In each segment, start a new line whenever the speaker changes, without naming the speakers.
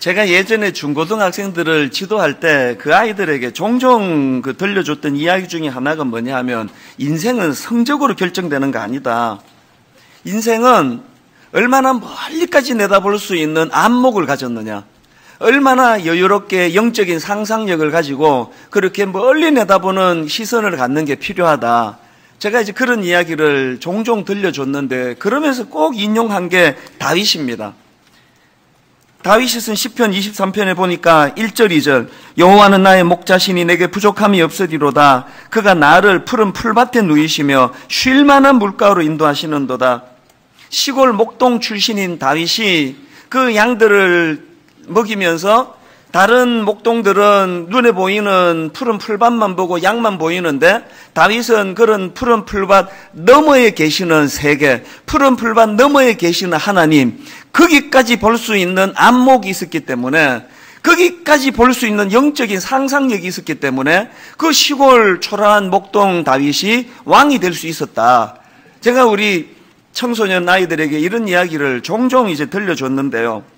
제가 예전에 중고등학생들을 지도할 때 그 아이들에게 종종 들려줬던 이야기 중에 하나가 뭐냐 하면 인생은 성적으로 결정되는 거 아니다. 인생은 얼마나 멀리까지 내다볼 수 있는 안목을 가졌느냐, 얼마나 여유롭게 영적인 상상력을 가지고 그렇게 멀리 내다보는 시선을 갖는 게 필요하다. 제가 이제 그런 이야기를 종종 들려줬는데 그러면서 꼭 인용한 게 다윗입니다. 다윗이 쓴 시편 23편에 보니까 1절 2절 여호와는 나의 목자시니 내게 부족함이 없으리로다. 그가 나를 푸른 풀밭에 누이시며 쉴 만한 물가로 인도하시는도다. 시골 목동 출신인 다윗이 그 양들을 먹이면서 다른 목동들은 눈에 보이는 푸른 풀밭만 보고 양만 보이는데 다윗은 그런 푸른 풀밭 너머에 계시는 세계, 푸른 풀밭 너머에 계시는 하나님, 거기까지 볼 수 있는 안목이 있었기 때문에, 거기까지 볼 수 있는 영적인 상상력이 있었기 때문에 그 시골 초라한 목동 다윗이 왕이 될 수 있었다. 제가 우리 청소년 아이들에게 이런 이야기를 종종 이제 들려줬는데요.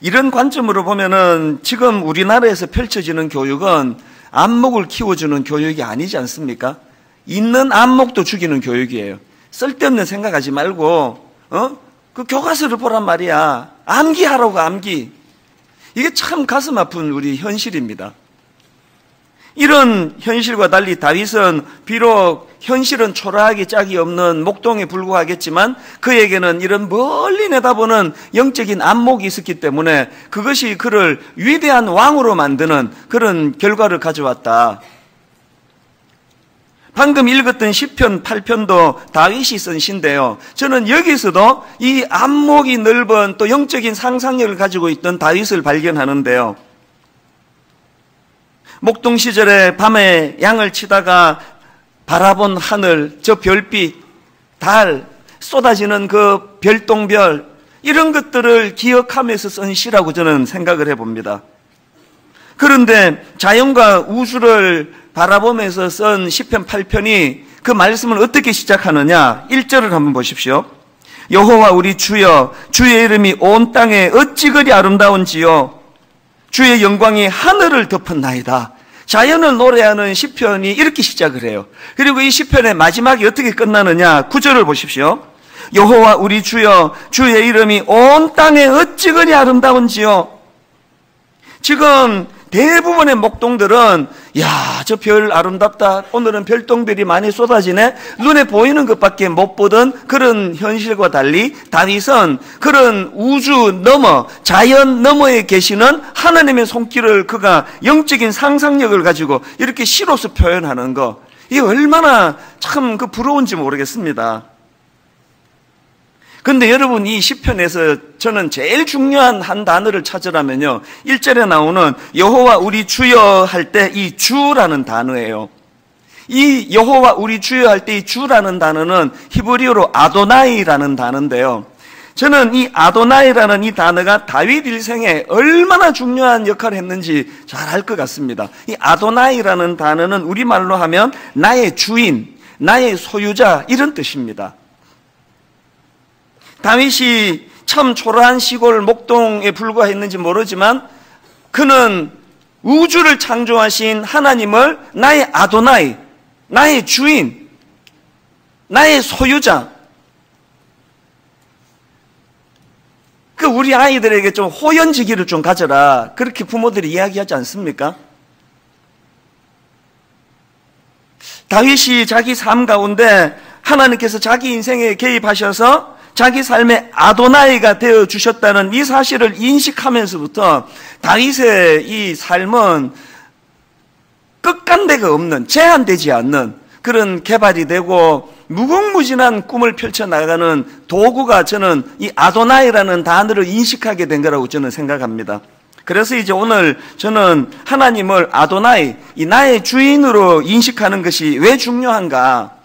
이런 관점으로 보면은 지금 우리나라에서 펼쳐지는 교육은 안목을 키워주는 교육이 아니지 않습니까? 있는 안목도 죽이는 교육이에요. 쓸데없는 생각하지 말고 그 교과서를 보란 말이야. 암기하라고 암기. 이게 참 가슴 아픈 우리 현실입니다. 이런 현실과 달리 다윗은 비록 현실은 초라하기 짝이 없는 목동에 불과하겠지만 그에게는 이런 멀리 내다보는 영적인 안목이 있었기 때문에 그것이 그를 위대한 왕으로 만드는 그런 결과를 가져왔다. 방금 읽었던 시편 8편도 다윗이 쓴 시인데요. 저는 여기서도 이 안목이 넓은 또 영적인 상상력을 가지고 있던 다윗을 발견하는데요. 목동 시절에 밤에 양을 치다가 바라본 하늘, 저 별빛, 달, 쏟아지는 그 별똥별, 이런 것들을 기억하면서 쓴 시라고 저는 생각을 해봅니다. 그런데 자연과 우주를 바라보면서 쓴 시편 8편이 그 말씀을 어떻게 시작하느냐? 1절을 한번 보십시오. 여호와 우리 주여, 주의 이름이 온 땅에 어찌 그리 아름다운지요. 주의 영광이 하늘을 덮었나이다. 자연을 노래하는 시편이 이렇게 시작을 해요. 그리고 이 시편의 마지막이 어떻게 끝나느냐? 9절을 보십시오. 여호와 우리 주여, 주의 이름이 온 땅에 어찌 그리 아름다운지요. 지금 대부분의 목동들은 야, 저 별 아름답다. 오늘은 별똥별이 많이 쏟아지네. 눈에 보이는 것밖에 못 보던 그런 현실과 달리 다윗은 그런 우주 너머, 자연 너머에 계시는 하나님의 손길을 그가 영적인 상상력을 가지고 이렇게 시로서 표현하는 거, 이게 얼마나 참 부러운지 모르겠습니다. 근데 여러분, 이 시편에서 저는 제일 중요한 한 단어를 찾으라면요, 1절에 나오는 여호와 우리 주여 할 때 이 주라는 단어예요. 이 여호와 우리 주여 할 때 이 주라는 단어는 히브리어로 아도나이라는 단어인데요. 저는 이 아도나이라는 이 단어가 다윗 일생에 얼마나 중요한 역할을 했는지 잘 알 것 같습니다. 이 아도나이라는 단어는 우리말로 하면 나의 주인, 나의 소유자, 이런 뜻입니다. 다윗이 참 초라한 시골 목동에 불과했는지 모르지만 그는 우주를 창조하신 하나님을 나의 아도나이, 나의 주인, 나의 소유자, 우리 아이들에게 좀 호연지기를 좀 가져라, 그렇게 부모들이 이야기하지 않습니까? 다윗이 자기 삶 가운데 하나님께서 자기 인생에 개입하셔서 자기 삶의 아도나이가 되어주셨다는 이 사실을 인식하면서부터 다윗의 이 삶은 끝간데가 없는, 제한되지 않는 그런 개발이 되고 무궁무진한 꿈을 펼쳐나가는 도구가 저는 이 아도나이라는 단어를 인식하게 된 거라고 저는 생각합니다. 그래서 이제 오늘 저는 하나님을 아도나이, 이 나의 주인으로 인식하는 것이 왜 중요한가,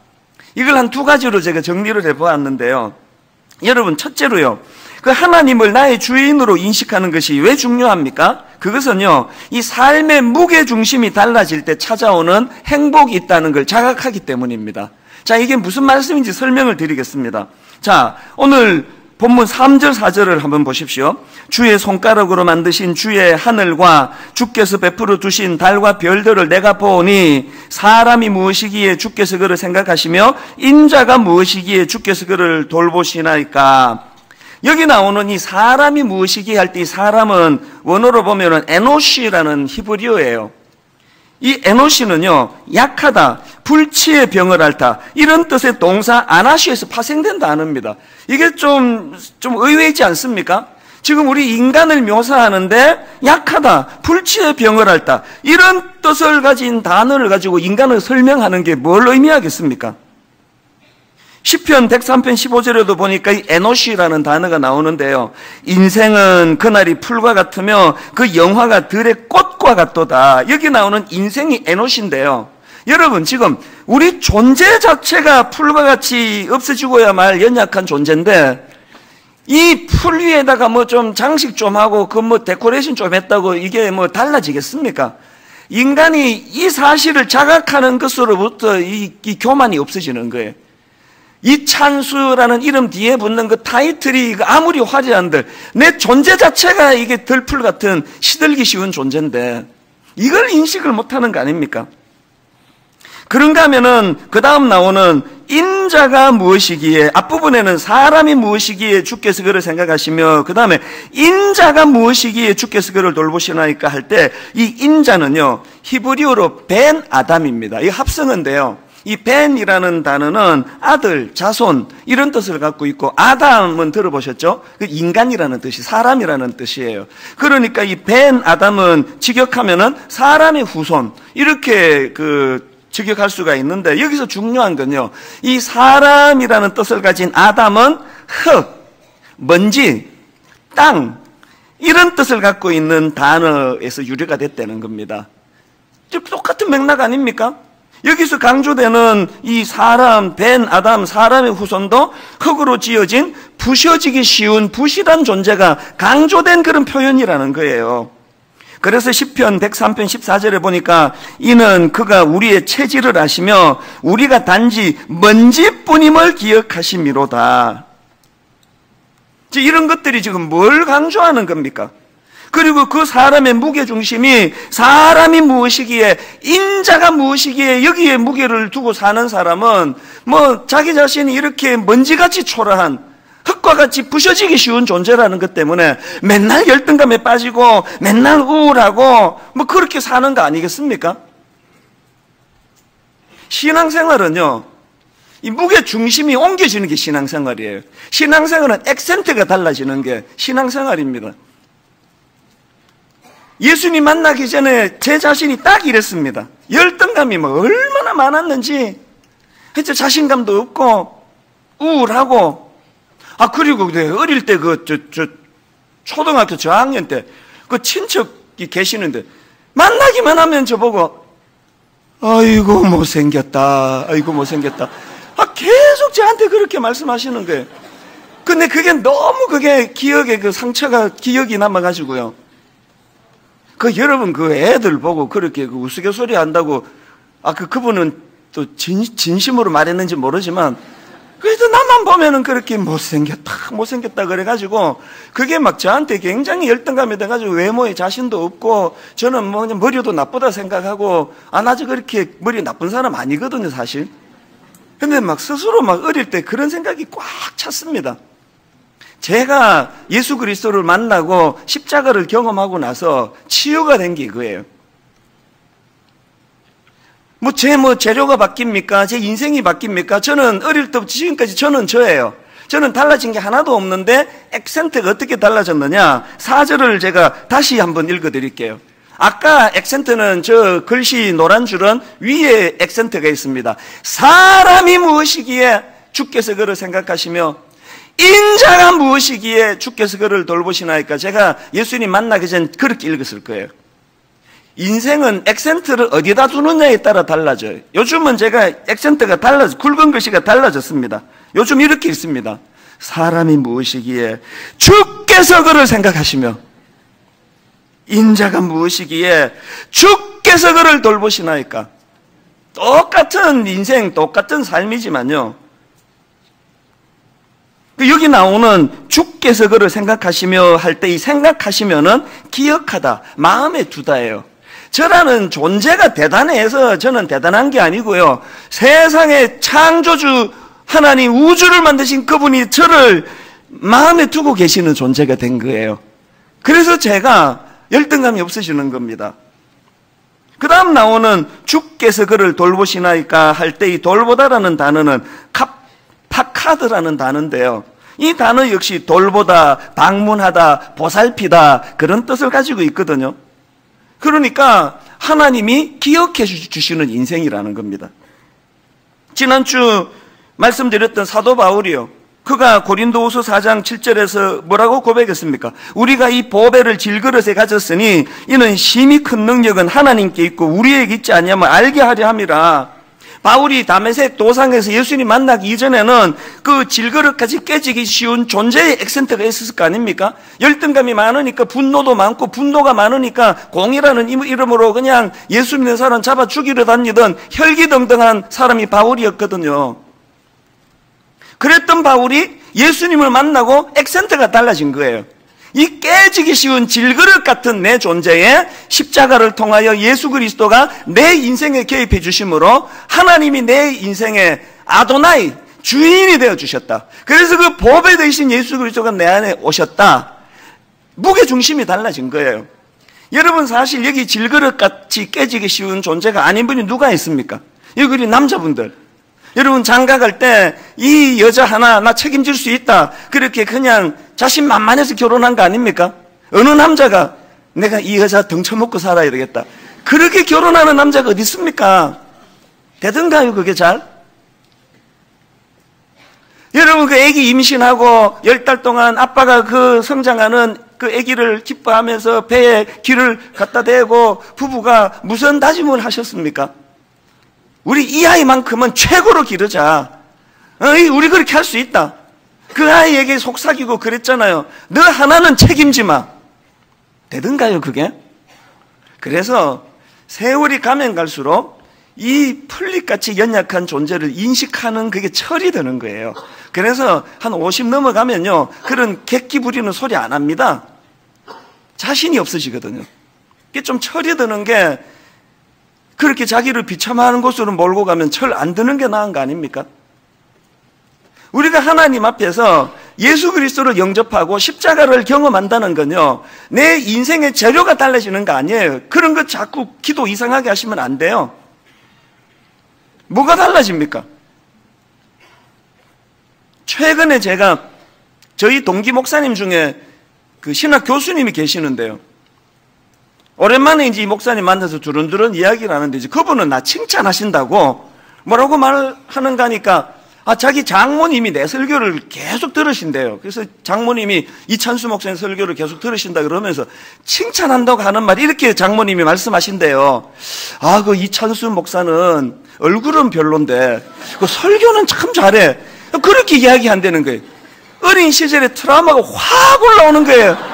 이걸 한 두 가지로 제가 정리를 해보았는데요. 여러분, 첫째로요, 그 하나님을 나의 주인으로 인식하는 것이 왜 중요합니까? 그것은요, 이 삶의 무게중심이 달라질 때 찾아오는 행복이 있다는 걸 자각하기 때문입니다. 자, 이게 무슨 말씀인지 설명을 드리겠습니다. 자, 오늘 본문 3절 4절을 한번 보십시오. 주의 손가락으로 만드신 주의 하늘과 주께서 베풀어 두신 달과 별들을 내가 보니 사람이 무엇이기에 주께서 그를 생각하시며 인자가 무엇이기에 주께서 그를 돌보시나이까. 여기 나오는 이 사람이 무엇이기에 할 때 이 사람은 원어로 보면은 에노시라는 히브리어예요. 이 에노시는요, 약하다, 불치의 병을 앓다, 이런 뜻의 동사 아나시에서 파생된 단어입니다. 이게 좀 의외이지 않습니까? 지금 우리 인간을 묘사하는데 약하다, 불치의 병을 앓다, 이런 뜻을 가진 단어를 가지고 인간을 설명하는 게 뭘 의미하겠습니까? 시편 103편 15절에도 보니까 이 에노시라는 단어가 나오는데요. 인생은 그날이 풀과 같으며 그 영화가 들의 꽃과 같도다. 여기 나오는 인생이 에노시인데요. 여러분, 지금 우리 존재 자체가 풀과 같이 없어지고야 말 연약한 존재인데 이 풀 위에다가 뭐 좀 장식 좀 하고 그 뭐 데코레이션 좀 했다고 이게 뭐 달라지겠습니까? 인간이 이 사실을 자각하는 것으로부터 이 교만이 없어지는 거예요. 이 찬수라는 이름 뒤에 붙는 그 타이틀이 아무리 화려한들 내 존재 자체가 이게 들풀 같은 시들기 쉬운 존재인데 이걸 인식을 못하는 거 아닙니까? 그런가 하면은 그 다음 나오는 인자가 무엇이기에, 앞부분에는 사람이 무엇이기에 주께서 그를 생각하시며 그 다음에 인자가 무엇이기에 주께서 그를 돌보시나이까 할 때 이 인자는요 히브리어로 벤 아담입니다. 이 합성어인데요. 이 벤이라는 단어는 아들, 자손 이런 뜻을 갖고 있고 아담은 들어보셨죠? 그 인간이라는 뜻이 사람이라는 뜻이에요. 그러니까 이 벤 아담은 직역하면은 사람의 후손 이렇게 직역할 수가 있는데 여기서 중요한 건요. 이 사람이라는 뜻을 가진 아담은 흙, 먼지, 땅 이런 뜻을 갖고 있는 단어에서 유래가 됐다는 겁니다. 똑같은 맥락 아닙니까? 여기서 강조되는 이 사람, 벤 아담, 사람의 후손도 흙으로 지어진 부셔지기 쉬운 부실한 존재가 강조된 그런 표현이라는 거예요. 그래서 시편 103편 14절에 보니까 이는 그가 우리의 체질을 아시며 우리가 단지 먼지뿐임을 기억하심이로다. 이런 것들이 지금 뭘 강조하는 겁니까? 그리고 그 사람의 무게중심이 사람이 무엇이기에 인자가 무엇이기에 여기에 무게를 두고 사는 사람은 뭐 자기 자신이 이렇게 먼지같이 초라한 흙과 같이 부셔지기 쉬운 존재라는 것 때문에 맨날 열등감에 빠지고 맨날 우울하고 뭐 그렇게 사는 거 아니겠습니까? 신앙생활은요 이 무게중심이 옮겨지는 게 신앙생활이에요. 신앙생활은 액센트가 달라지는 게 신앙생활입니다. 예수님 만나기 전에 제 자신이 딱 이랬습니다. 열등감이 뭐 얼마나 많았는지 진짜 자신감도 없고 우울하고 그리고 어릴 때 초등학교 저학년 때 그 친척이 계시는데 만나기만 하면 저보고 아이고 못생겼다 계속 저한테 그렇게 말씀하시는 거예요. 근데 그게 너무 기억에 상처가 기억이 남아가지고요. 여러분 애들 보고 그렇게 우스갯소리 한다고 그분은 또 진심으로 말했는지 모르지만 그래도 나만 보면은 그렇게 못생겼다 그래가지고 그게 막 저한테 굉장히 열등감이 돼가지고 외모에 자신도 없고 저는 뭐 그냥 머리도 나쁘다 생각하고 나 저 그렇게 머리 나쁜 사람 아니거든요 사실. 근데 막 스스로 어릴 때 그런 생각이 꽉 찼습니다. 제가 예수 그리스도를 만나고 십자가를 경험하고 나서 치유가 된 게 그거예요. 제 재료가 바뀝니까? 제 인생이 바뀝니까? 저는 어릴 때부터 지금까지 저는 저예요. 저는 달라진 게 하나도 없는데 액센트가 어떻게 달라졌느냐? 4절을 제가 다시 한번 읽어드릴게요. 아까 액센트는 저 글씨 노란 줄은 위에 액센트가 있습니다. 사람이 무엇이기에 주께서 그를 생각하시며 인자가 무엇이기에 주께서 그를 돌보시나이까. 제가 예수님 만나기 전 그렇게 읽었을 거예요. 인생은 액센트를 어디다 두느냐에 따라 달라져요. 요즘은 제가 액센트가 굵은 글씨가 달라졌습니다. 요즘 이렇게 있습니다. 사람이 무엇이기에 주께서 그를 생각하시며 인자가 무엇이기에 주께서 그를 돌보시나이까. 똑같은 인생, 똑같은 삶이지만요. 여기 나오는 주께서 그를 생각하시며 할 때 이 생각하시면은 기억하다, 마음에 두다예요. 저라는 존재가 대단해서 저는 대단한 게 아니고요. 세상의 창조주 하나님, 우주를 만드신 그분이 저를 마음에 두고 계시는 존재가 된 거예요. 그래서 제가 열등감이 없어지는 겁니다. 그 다음 나오는 주께서 그를 돌보시나이까 할 때 이 돌보다라는 단어는 파카드라는 단어인데요. 이 단어 역시 돌보다, 방문하다, 보살피다 그런 뜻을 가지고 있거든요. 그러니까 하나님이 기억해 주시는 인생이라는 겁니다. 지난주 말씀드렸던 사도 바울이요, 그가 고린도후서 4장 7절에서 뭐라고 고백했습니까? 우리가 이 보배를 질그릇에 가졌으니 이는 심히 큰 능력은 하나님께 있고 우리에게 있지 않냐면 알게 하려 함이라. 바울이 다메섹 도상에서 예수님 만나기 이전에는 그 질그릇까지 깨지기 쉬운 존재의 액센트가 있었을 거 아닙니까? 열등감이 많으니까 분노도 많고, 분노가 많으니까 공이라는 이름으로 그냥 예수 믿는 사람 잡아 죽이려 다니던 혈기등등한 사람이 바울이었거든요. 그랬던 바울이 예수님을 만나고 액센트가 달라진 거예요. 이 깨지기 쉬운 질그릇 같은 내 존재에 십자가를 통하여 예수 그리스도가 내 인생에 개입해 주심으로 하나님이 내 인생에 아도나이, 주인이 되어 주셨다. 그래서 그 보배 되신 예수 그리스도가 내 안에 오셨다. 무게중심이 달라진 거예요. 여러분, 사실 여기 질그릇같이 깨지기 쉬운 존재가 아닌 분이 누가 있습니까? 여기 우리 남자분들. 여러분, 장가 갈 때 이 여자 하나 나 책임질 수 있다, 그렇게 그냥 자신만만해서 결혼한 거 아닙니까? 어느 남자가 내가 이 여자 등쳐먹고 살아야 되겠다, 그렇게 결혼하는 남자가 어디 있습니까? 되던가요 그게 잘? 여러분, 그 아기 임신하고 10달 동안 아빠가 그 성장하는 그 아기를 기뻐하면서 배에 기를 갖다 대고 부부가 무슨 다짐을 하셨습니까? 우리 이 아이만큼은 최고로 기르자. 우리 그렇게 할 수 있다. 그 아이에게 속삭이고 그랬잖아요. 너 하나는 책임지 마. 되던가요 그게? 그래서 세월이 가면 갈수록 이 풀잎같이 연약한 존재를 인식하는 그게 철이 드는 거예요. 그래서 한 50 넘어가면요, 그런 객기 부리는 소리 안 합니다. 자신이 없어지거든요. 이게 좀 철이 드는 게, 그렇게 자기를 비참한 곳으로 몰고 가면 철 안 드는 게 나은 거 아닙니까? 우리가 하나님 앞에서 예수 그리스도를 영접하고 십자가를 경험한다는 건요, 내 인생의 재료가 달라지는 거 아니에요. 그런 거 자꾸 기도 이상하게 하시면 안 돼요. 뭐가 달라집니까? 최근에 제가 저희 동기 목사님 중에 그 신학 교수님이 계시는데요, 오랜만에 이제 이 목사님 만나서 두런두런 이야기를 하는데, 이제 그분은 나 칭찬하신다고 뭐라고 말하는가 하니까, 자기 장모님이 내 설교를 계속 들으신대요. 그래서 장모님이 이찬수 목사님 설교를 계속 들으신다 그러면서 칭찬한다고 하는 말, 이렇게 장모님이 말씀하신대요. 그 이찬수 목사는 얼굴은 별론데 그 설교는 참 잘해. 그렇게 이야기한다는 거예요. 어린 시절에 트라우마가 확 올라오는 거예요.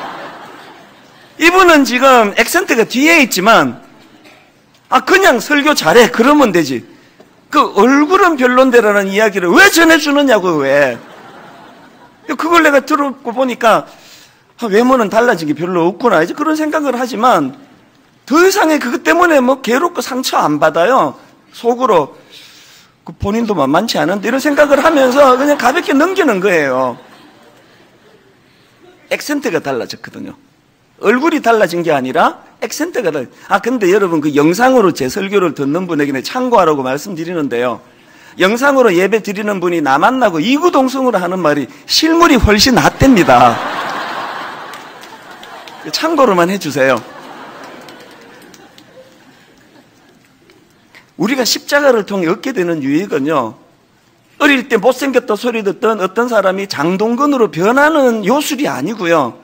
이분은 지금 액센트가 뒤에 있지만, 그냥 설교 잘해 그러면 되지, 그 얼굴은 별론데라는 이야기를 왜 전해주느냐고. 왜? 그걸 내가 들었고 보니까 외모는 달라진 게 별로 없구나, 이제 그런 생각을 하지만, 더 이상의 그것 때문에 뭐 괴롭고 상처 안 받아요. 속으로 본인도 만만치 않은데 이런 생각을 하면서 그냥 가볍게 넘기는 거예요. 액센트가 달라졌거든요. 얼굴이 달라진 게 아니라 액센트가 달라진. 근데 여러분, 그 영상으로 제 설교를 듣는 분에게는 참고하라고 말씀드리는데요, 영상으로 예배 드리는 분이 나 만나고 이구동성으로 하는 말이 실물이 훨씬 낫답니다. 참고로만 해주세요. 우리가 십자가를 통해 얻게 되는 유익은요, 어릴 때 못생겼다 소리 듣던 어떤 사람이 장동건으로 변하는 요술이 아니고요,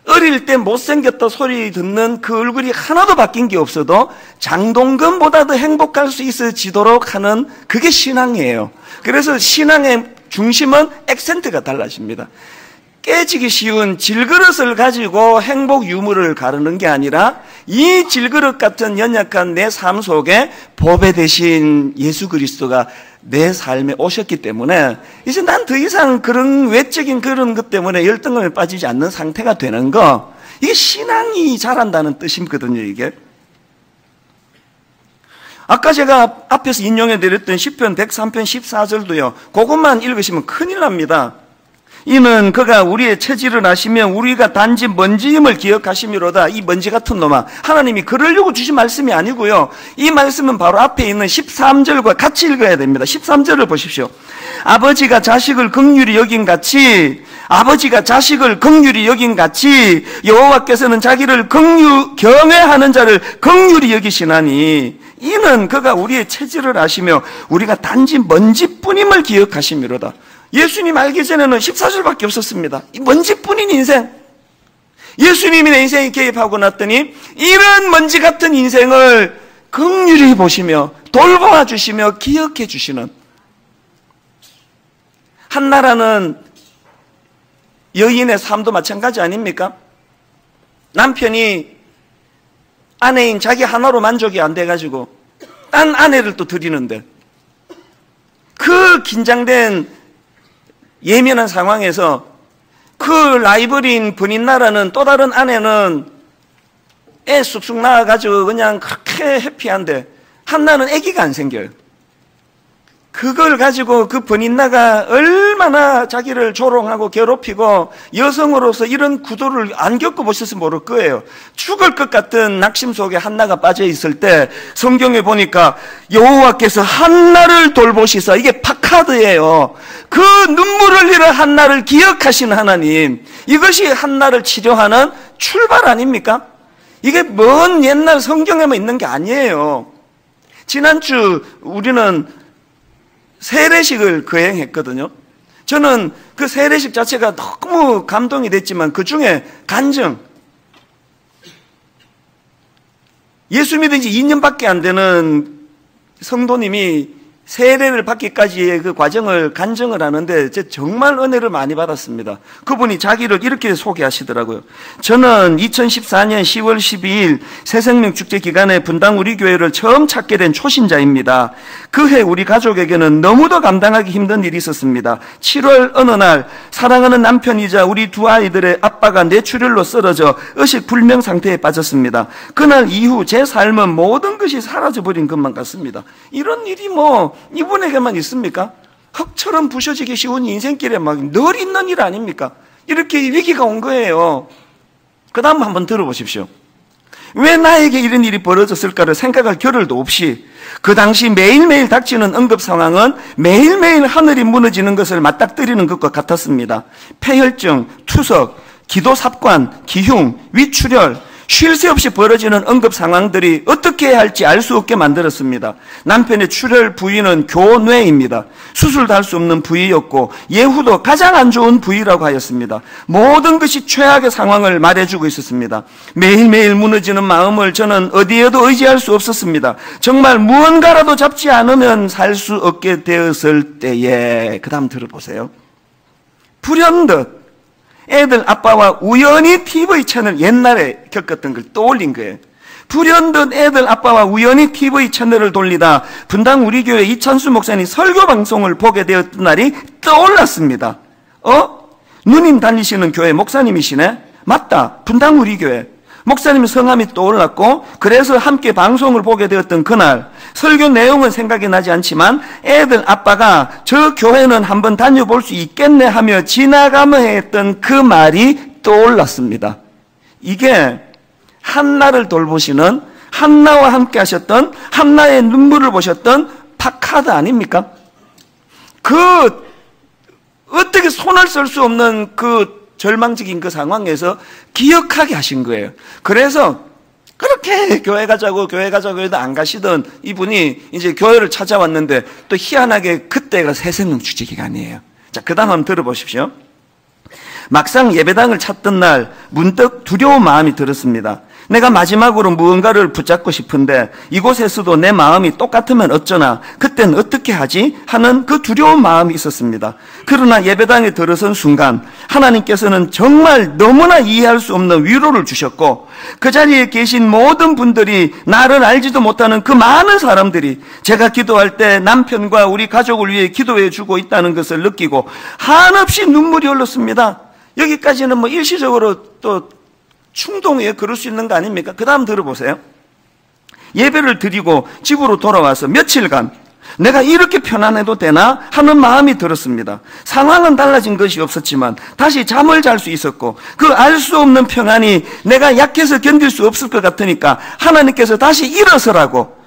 어릴 때 못생겼다 소리 듣는 그 얼굴이 하나도 바뀐 게 없어도 장동건보다도 행복할 수 있어지도록 하는, 그게 신앙이에요. 그래서 신앙의 중심은 액센트가 달라집니다. 깨지기 쉬운 질그릇을 가지고 행복 유무를 가르는 게 아니라, 이 질그릇 같은 연약한 내 삶 속에 보배 대신 예수 그리스도가 내 삶에 오셨기 때문에 이제 난 더 이상 그런 외적인 그런 것 때문에 열등감에 빠지지 않는 상태가 되는 거, 이게 신앙이 자란다는 뜻이거든요. 이게 아까 제가 앞에서 인용해 드렸던 시편 103편 14절도요 그것만 읽으시면 큰일 납니다. 이는 그가 우리의 체질을 아시며 우리가 단지 먼지임을 기억하심이로다. 이 먼지 같은 놈아, 하나님이 그러려고 주신 말씀이 아니고요, 이 말씀은 바로 앞에 있는 13절과 같이 읽어야 됩니다. 13절을 보십시오. 아버지가 자식을 긍휼히 여긴 같이, 아버지가 자식을 긍휼히 여긴 같이 여호와께서는 자기를 경외하는 자를 긍휼히 여기시나니 이는 그가 우리의 체질을 아시며 우리가 단지 먼지뿐임을 기억하심이로다. 예수님 알기 전에는 14절밖에 없었습니다. 이 먼지뿐인 인생, 예수님이 내 인생에 개입하고 났더니 이런 먼지 같은 인생을 긍휼히 보시며 돌보아 주시며 기억해 주시는, 한나라는 여인의 삶도 마찬가지 아닙니까? 남편이 아내인 자기 하나로 만족이 안 돼가지고 딴 아내를 또 들이는데, 그 긴장된 예민한 상황에서 그 라이벌인 분인나라는 또 다른 아내는 애 쑥쑥 낳아가지고 그냥 그렇게 해피한데 한나는 아기가 안 생겨요. 그걸 가지고 그 분인나가 얼마나 자기를 조롱하고 괴롭히고, 여성으로서 이런 구도를 안 겪어보셔서 모를 거예요. 죽을 것 같은 낙심 속에 한나가 빠져 있을 때 성경에 보니까 여호와께서 한나를 돌보시사, 이게 파카드예요. 그 눈물을 흘리는 한나를 기억하시는 하나님, 이것이 한나를 치료하는 출발 아닙니까? 이게 먼 옛날 성경에만 있는 게 아니에요. 지난주 우리는 세례식을 거행했거든요. 저는 그 세례식 자체가 너무 감동이 됐지만 그 중에 간증, 예수 믿은 지 2년밖에 안 되는 성도님이 세례를 받기까지의 그 과정을 간증을 하는데 제가 정말 은혜를 많이 받았습니다. 그분이 자기를 이렇게 소개하시더라고요. 저는 2014년 10월 12일 새생명축제 기간에 분당 우리 교회를 처음 찾게 된 초신자입니다. 그해 우리 가족에게는 너무도 감당하기 힘든 일이 있었습니다. 7월 어느 날 사랑하는 남편이자 우리 두 아이들의 아빠가 뇌출혈로 쓰러져 의식불명 상태에 빠졌습니다. 그날 이후 제 삶은 모든 것이 사라져버린 것만 같습니다. 이런 일이 이분에게만 있습니까? 흙처럼 부셔지기 쉬운 인생길에 막 늘 있는 일 아닙니까? 이렇게 위기가 온 거예요. 그 다음 한번 들어보십시오. 왜 나에게 이런 일이 벌어졌을까를 생각할 겨를도 없이 그 당시 매일매일 닥치는 응급 상황은 매일매일 하늘이 무너지는 것을 맞닥뜨리는 것과 같았습니다. 폐혈증, 투석, 기도삽관, 기흉, 위출혈, 쉴 새 없이 벌어지는 응급 상황들이 어떻게 해야 할지 알 수 없게 만들었습니다. 남편의 출혈 부위는 교뇌입니다. 수술도 할 수 없는 부위였고 예후도 가장 안 좋은 부위라고 하였습니다. 모든 것이 최악의 상황을 말해주고 있었습니다. 매일매일 무너지는 마음을 저는 어디에도 의지할 수 없었습니다. 정말 무언가라도 잡지 않으면 살 수 없게 되었을 때에, 그 다음 들어보세요. 불현듯 애들 아빠와 우연히 TV 채널, 옛날에 겪었던 걸 떠올린 거예요. 불현듯 애들 아빠와 우연히 TV 채널을 돌리다 분당 우리 교회 이찬수 목사님 설교 방송을 보게 되었던 날이 떠올랐습니다. 누님 다니시는 교회 목사님이시네? 맞다, 분당 우리 교회. 목사님 성함이 떠올랐고 그래서 함께 방송을 보게 되었던 그날, 설교 내용은 생각이 나지 않지만 애들 아빠가 저 교회는 한번 다녀볼 수 있겠네 하며 지나가며 했던 그 말이 떠올랐습니다. 이게 한나를 돌보시는, 한나와 함께 하셨던, 한나의 눈물을 보셨던 파카드 아닙니까? 어떻게 손을 쓸 수 없는 절망적인 그 상황에서 기억하게 하신 거예요. 그래서 그렇게 교회 가자고 해도 안 가시던 이분이 이제 교회를 찾아왔는데 또 희한하게 그때가 새생명 축제 기간이에요. 자, 그 다음 한번 들어보십시오. 막상 예배당을 찾던 날 문득 두려운 마음이 들었습니다. 내가 마지막으로 무언가를 붙잡고 싶은데 이곳에서도 내 마음이 똑같으면 어쩌나, 그땐 어떻게 하지? 하는 그 두려운 마음이 있었습니다. 그러나 예배당에 들어선 순간 하나님께서는 정말 너무나 이해할 수 없는 위로를 주셨고, 그 자리에 계신 모든 분들이, 나를 알지도 못하는 그 많은 사람들이 제가 기도할 때 남편과 우리 가족을 위해 기도해 주고 있다는 것을 느끼고 한없이 눈물이 흘렀습니다. 여기까지는 뭐 일시적으로 또 충동에 그럴 수 있는 거 아닙니까? 그 다음 들어보세요. 예배를 드리고 집으로 돌아와서 며칠간 내가 이렇게 편안해도 되나 하는 마음이 들었습니다. 상황은 달라진 것이 없었지만 다시 잠을 잘 수 있었고, 그 알 수 없는 평안이 내가 약해서 견딜 수 없을 것 같으니까 하나님께서 다시 일어서라고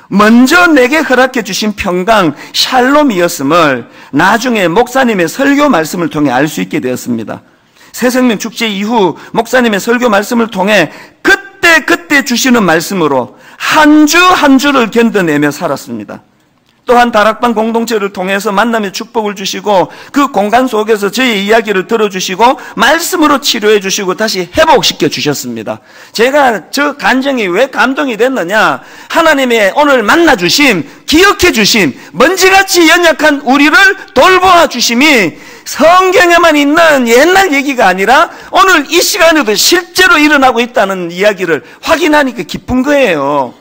먼저 내게 허락해 주신 평강 샬롬이었음을 나중에 목사님의 설교 말씀을 통해 알 수 있게 되었습니다. 새생명 축제 이후 목사님의 설교 말씀을 통해 그때 주시는 말씀으로 한 주 한 주를 견뎌내며 살았습니다. 또한 다락방 공동체를 통해서 만남의 축복을 주시고, 그 공간 속에서 저의 이야기를 들어주시고 말씀으로 치료해 주시고 다시 회복시켜 주셨습니다. 제가 저 간증이 왜 감동이 됐느냐, 하나님의 오늘 만나 주심, 기억해 주심, 먼지같이 연약한 우리를 돌보아 주심이 성경에만 있는 옛날 얘기가 아니라 오늘 이 시간에도 실제로 일어나고 있다는 이야기를 확인하니까 기쁜 거예요.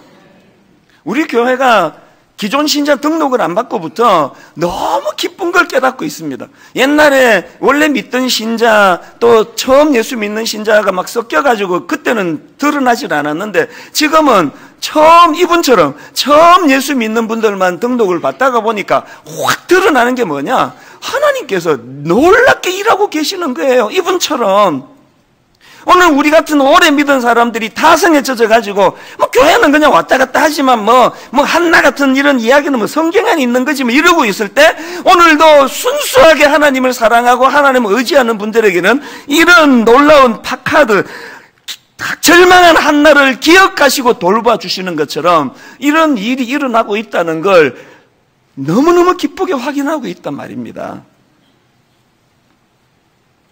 우리 교회가 기존 신자 등록을 안 받고부터 너무 기쁜 걸 깨닫고 있습니다. 옛날에 원래 믿던 신자, 또 처음 예수 믿는 신자가 막 섞여가지고 그때는 드러나질 않았는데, 지금은 이분처럼 처음 예수 믿는 분들만 등록을 받다가 보니까 확 드러나는 게 뭐냐, 하나님께서 놀랍게 일하고 계시는 거예요. 이분처럼. 오늘 우리 같은 오래 믿은 사람들이 타성에 젖어가지고, 교회는 그냥 왔다 갔다 하지만 한나 같은 이런 이야기는 성경 안에 있는 거지 이러고 있을 때, 오늘도 순수하게 하나님을 사랑하고 하나님을 의지하는 분들에게는 이런 놀라운 파카드, 절망한 한나를 기억하시고 돌봐주시는 것처럼 이런 일이 일어나고 있다는 걸 너무너무 기쁘게 확인하고 있단 말입니다.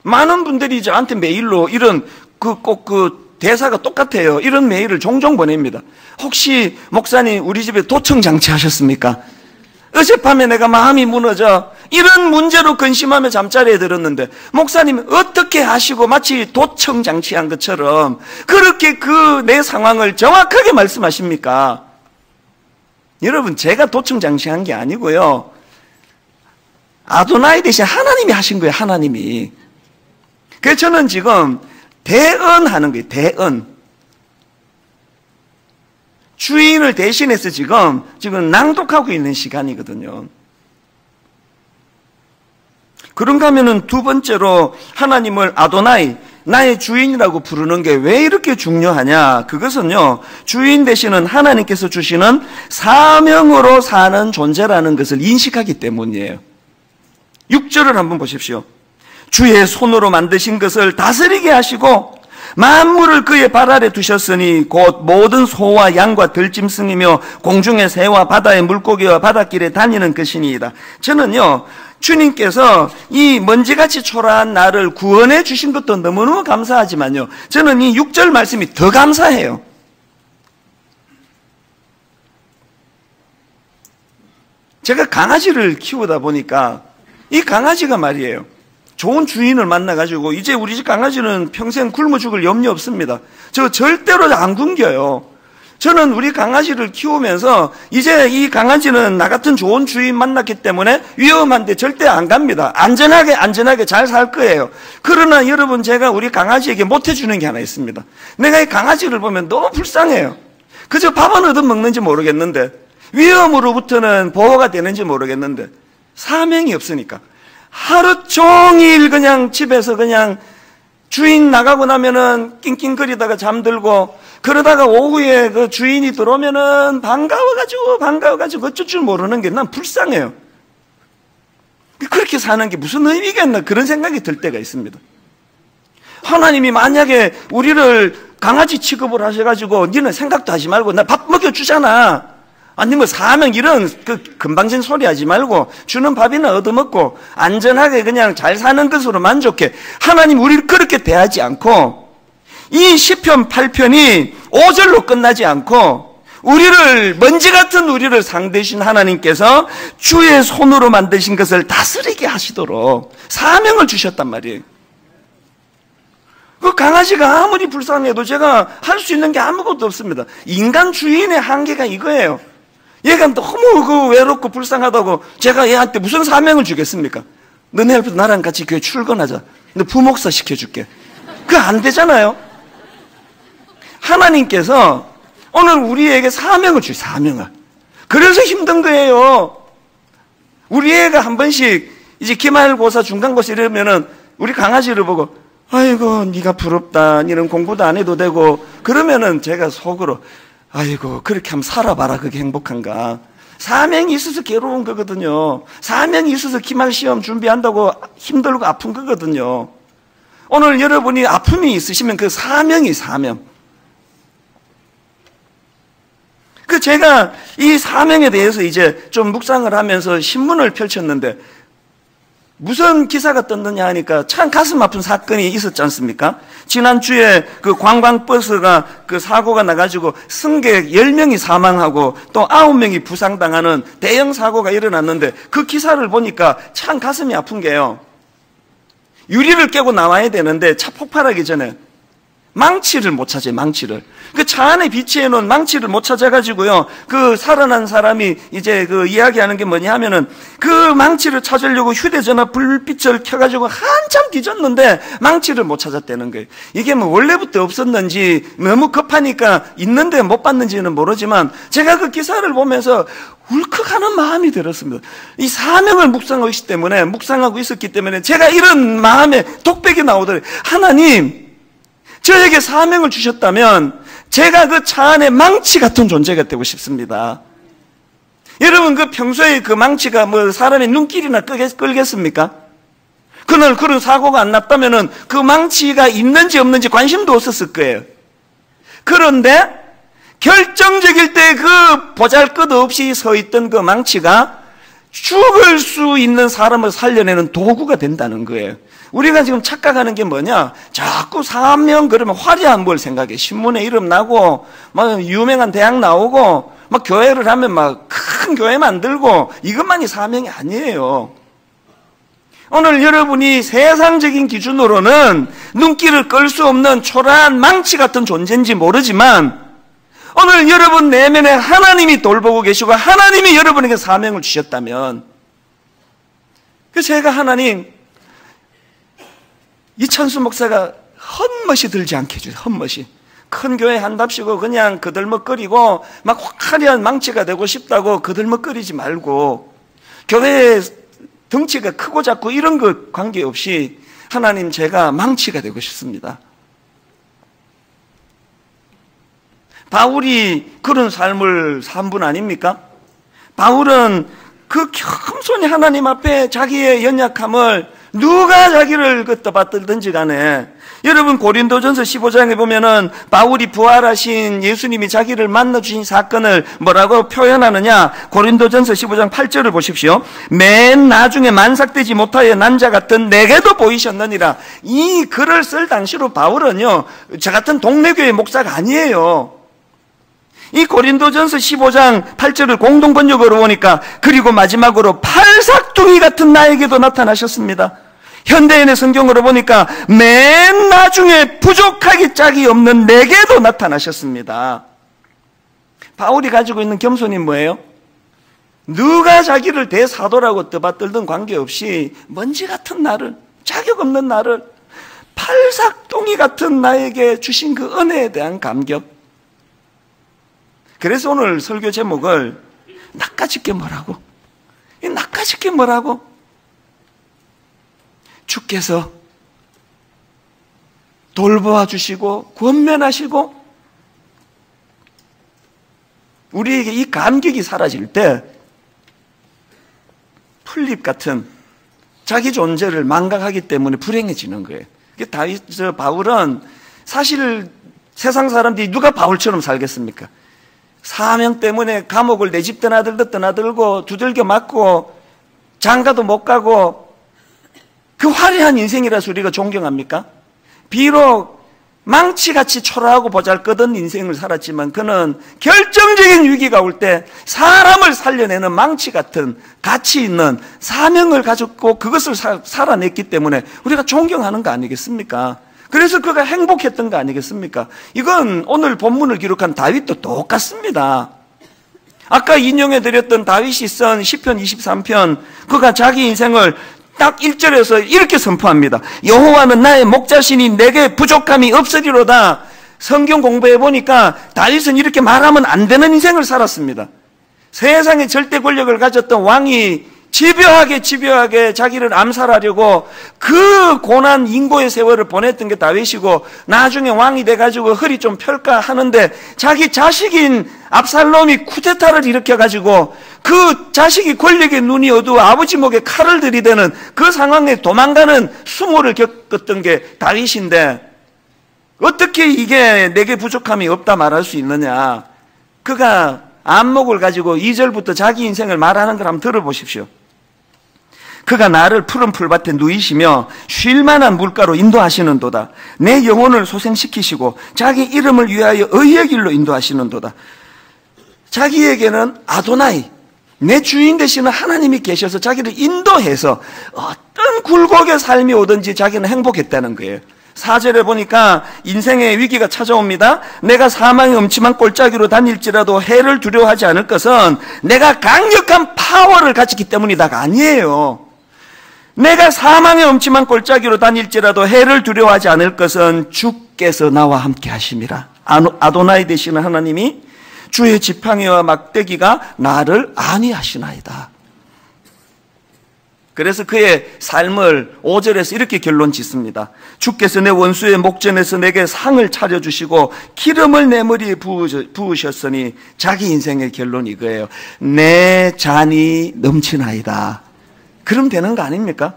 많은 분들이 저한테 메일로 이런 꼭 대사가 똑같아요. 이런 메일을 종종 보냅니다. 혹시 목사님 우리 집에 도청장치 하셨습니까? 어젯밤에 내가 마음이 무너져 이런 문제로 근심하며 잠자리에 들었는데 목사님 어떻게 하시고 마치 도청장치한 것처럼 그렇게 내 상황을 정확하게 말씀하십니까? 여러분, 제가 도청장치한 게 아니고요, 아도나이 대신 하나님이 하신 거예요. 하나님이. 그래서 저는 지금 대언하는 거예요. 대언. 주인을 대신해서 지금 낭독하고 있는 시간이거든요. 그런가 하면은 두 번째로 하나님을 아도나이, 나의 주인이라고 부르는 게 왜 이렇게 중요하냐? 그것은요, 주인 되시는 하나님께서 주시는 사명으로 사는 존재라는 것을 인식하기 때문이에요. 6절을 한번 보십시오. 주의 손으로 만드신 것을 다스리게 하시고 만물을 그의 발 아래 두셨으니 곧 모든 소와 양과 들짐승이며 공중의 새와 바다의 물고기와 바닷길에 다니는 것이니이다. 저는요, 주님께서 이 먼지같이 초라한 나를 구원해 주신 것도 너무너무 감사하지만요, 저는 이 6절 말씀이 더 감사해요. 제가 강아지를 키우다 보니까 이 강아지가 말이에요, 좋은 주인을 만나가지고 이제 우리 집 강아지는 평생 굶어 죽을 염려 없습니다. 저 절대로 안 굶겨요. 저는 우리 강아지를 키우면서 이제 이 강아지는 나 같은 좋은 주인 만났기 때문에 위험한데 절대 안 갑니다. 안전하게 잘 살 거예요. 그러나 여러분, 제가 우리 강아지에게 못해주는 게 하나 있습니다. 내가 이 강아지를 보면 너무 불쌍해요. 그저 밥은 얻어먹는지 모르겠는데, 위험으로부터는 보호가 되는지 모르겠는데, 사명이 없으니까 하루 종일 그냥 집에서 그냥 주인 나가고 나면은 낑낑거리다가 잠들고, 그러다가 오후에 그 주인이 들어오면은 반가워가지고 어쩔 줄 모르는 게 난 불쌍해요. 그렇게 사는 게 무슨 의미가 있나, 그런 생각이 들 때가 있습니다. 하나님이 만약에 우리를 강아지 취급을 하셔가지고 니는 생각도 하지 말고 나 밥 먹여주잖아, 아니 사명 이런 금방진 소리 하지 말고 주는 밥이나 얻어먹고 안전하게 그냥 잘 사는 것으로 만족해, 하나님 우리를 그렇게 대하지 않고 이 시편 8편이 5절로 끝나지 않고 우리를, 먼지 같은 우리를 상대신 하나님께서 주의 손으로 만드신 것을 다스리게 하시도록 사명을 주셨단 말이에요. 그 강아지가 아무리 불쌍해도 제가 할 수 있는 게 아무것도 없습니다. 인간 주인의 한계가 이거예요. 얘가 너무 그 외롭고 불쌍하다고 제가 얘한테 무슨 사명을 주겠습니까? 너네 옆에서 나랑 같이 교회 출근하자. 너 부목사 시켜줄게. 그거 안 되잖아요. 하나님께서 오늘 우리에게 사명을 주세요. 사명을. 그래서 힘든 거예요. 우리 애가 한 번씩 이제 기말고사, 중간고사 이러면은 우리 강아지를 보고 아이고 네가 부럽다. 너는 공부도 안 해도 되고 그러면은 제가 속으로 아이고 그렇게 하면 살아봐라. 그게 행복한가. 사명이 있어서 괴로운 거거든요. 사명이 있어서 기말시험 준비한다고 힘들고 아픈 거거든요. 오늘 여러분이 아픔이 있으시면 그 사명이 사명. 제가 이 사명에 대해서 이제 좀 묵상을 하면서 신문을 펼쳤는데 무슨 기사가 떴느냐 하니까 참 가슴 아픈 사건이 있었지 않습니까? 지난주에 그 관광버스가 그 사고가 나가지고 승객 10명이 사망하고 또 9명이 부상당하는 대형 사고가 일어났는데 그 기사를 보니까 참 가슴이 아픈 게요. 유리를 깨고 나와야 되는데 차 폭발하기 전에 망치를 못 찾아요, 망치를. 그 차 안에 비치해 놓은 망치를 못 찾아가지고요. 그 살아난 사람이 이제 그 이야기하는 게 뭐냐 하면은 그 망치를 찾으려고 휴대전화 불빛을 켜가지고 한참 뒤졌는데 망치를 못 찾았다는 거예요. 이게 뭐 원래부터 없었는지 너무 급하니까 있는데 못 봤는지는 모르지만 제가 그 기사를 보면서 울컥하는 마음이 들었습니다. 이 사명을 묵상하고 있었기 때문에 제가 이런 마음에 독백이 나오더래요. 하나님, 저에게 사명을 주셨다면 제가 그 차 안에 망치 같은 존재가 되고 싶습니다. 여러분, 그 평소에 그 망치가 뭐 사람의 눈길이나 끌겠습니까? 그날 그런 사고가 안 났다면은 그 망치가 있는지 없는지 관심도 없었을 거예요. 그런데 결정적일 때 그 보잘것없이 서 있던 그 망치가 죽을 수 있는 사람을 살려내는 도구가 된다는 거예요. 우리가 지금 착각하는 게 뭐냐? 자꾸 사명 그러면 화려한 뭘 생각해. 신문에 이름 나고, 막 유명한 대학 나오고, 막 교회를 하면 막 큰 교회 만들고, 이것만이 사명이 아니에요. 오늘 여러분이 세상적인 기준으로는 눈길을 끌 수 없는 초라한 망치 같은 존재인지 모르지만, 오늘 여러분 내면에 하나님이 돌보고 계시고, 하나님이 여러분에게 사명을 주셨다면, 제가 하나님, 이찬수 목사가 헛멋이 들지 않게 해주세요. 헛멋이. 큰 교회 한답시고 그냥 그들먹거리고 막 화려한 망치가 되고 싶다고 그들먹거리지 말고 교회의 덩치가 크고 작고 이런 것 관계없이 하나님, 제가 망치가 되고 싶습니다. 바울이 그런 삶을 산 분 아닙니까? 바울은 그 겸손히 하나님 앞에 자기의 연약함을 누가 자기를 떠받들든지 간에, 여러분 고린도전서 15장에 보면은 바울이 부활하신 예수님이 자기를 만나주신 사건을 뭐라고 표현하느냐? 고린도전서 15장 8절을 보십시오. 맨 나중에 만삭되지 못하여 난 자 같은 내게도 보이셨느니라. 이 글을 쓸 당시로 바울은요, 저 같은 동네교회 목사가 아니에요. 이 고린도전서 15장 8절을 공동번역으로 보니까 그리고 마지막으로 팔삭둥이 같은 나에게도 나타나셨습니다. 현대인의 성경으로 보니까 맨 나중에 부족하기 짝이 없는 내게도 나타나셨습니다. 바울이 가지고 있는 겸손이 뭐예요? 누가 자기를 대사도라고 떠받들든 관계없이 먼지 같은 나를, 자격 없는 나를, 팔삭둥이 같은 나에게 주신 그 은혜에 대한 감격. 그래서 오늘 설교 제목을 낚아짓게 뭐라고? 이 낚아짓게 뭐라고? 주께서 돌보아 주시고 권면하시고 우리에게 이 감격이 사라질 때 풀잎 같은 자기 존재를 망각하기 때문에 불행해지는 거예요. 바울은 사실 세상 사람들이 누가 바울처럼 살겠습니까? 사명 때문에 감옥을 내 집 떠나들고 두들겨 맞고 장가도 못 가고 그 화려한 인생이라서 우리가 존경합니까? 비록 망치같이 초라하고 보잘것없는 인생을 살았지만 그는 결정적인 위기가 올 때 사람을 살려내는 망치 같은 가치 있는 사명을 가졌고 그것을 살아냈기 때문에 우리가 존경하는 거 아니겠습니까? 그래서 그가 행복했던 거 아니겠습니까? 이건 오늘 본문을 기록한 다윗도 똑같습니다. 아까 인용해드렸던 다윗이 쓴 시편 23편, 그가 자기 인생을 딱 1절에서 이렇게 선포합니다. 여호와는 나의 목자시니 내게 부족함이 없으리로다. 성경 공부해 보니까 다윗은 이렇게 말하면 안 되는 인생을 살았습니다. 세상의 절대 권력을 가졌던 왕이 집요하게 자기를 암살하려고 그 고난 인고의 세월을 보냈던 게 다윗이고, 나중에 왕이 돼가지고 허리 좀 펼까 하는데 자기 자식인 압살롬이 쿠데타를 일으켜가지고 그 자식이 권력의 눈이 어두워 아버지 목에 칼을 들이대는 그 상황에 도망가는 수모를 겪었던 게 다윗인데, 어떻게 이게 내게 부족함이 없다 말할 수 있느냐? 그가 안목을 가지고 2절부터 자기 인생을 말하는 걸 한번 들어보십시오. 그가 나를 푸른 풀밭에 누이시며 쉴만한 물가로 인도하시는도다. 내 영혼을 소생시키시고 자기 이름을 위하여 의의 길로 인도하시는도다. 자기에게는 아도나이, 내 주인 되시는 하나님이 계셔서 자기를 인도해서 어떤 굴곡의 삶이 오든지 자기는 행복했다는 거예요. 4절에 보니까 인생의 위기가 찾아옵니다. 내가 사망의 음침한 골짜기로 다닐지라도 해를 두려워하지 않을 것은 내가 강력한 파워를 가지기 때문이다가 아니에요. 내가 사망의 음침한 골짜기로 다닐지라도 해를 두려워하지 않을 것은 주께서 나와 함께 하심이라. 아도나이 되시는 하나님이 주의 지팡이와 막대기가 나를 안위하시나이다. 그래서 그의 삶을 5절에서 이렇게 결론 짓습니다. 주께서 내 원수의 목전에서 내게 상을 차려주시고 기름을 내 머리에 부으셨으니, 자기 인생의 결론이 이거예요. 내 잔이 넘치나이다. 그럼 되는 거 아닙니까?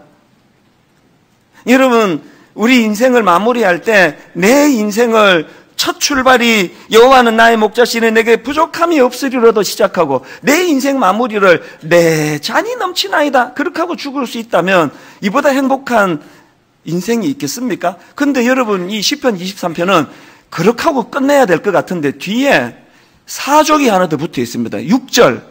여러분, 우리 인생을 마무리할 때 내 인생을 첫 출발이 여호와는 나의 목자시니 내게 부족함이 없으리로도 시작하고, 내 인생 마무리를 내 잔이 넘치나이다 그렇게 하고 죽을 수 있다면 이보다 행복한 인생이 있겠습니까? 근데 여러분, 이 시편 23편은 그렇게 하고 끝내야 될 것 같은데 뒤에 사족이 하나 더 붙어 있습니다. 6절,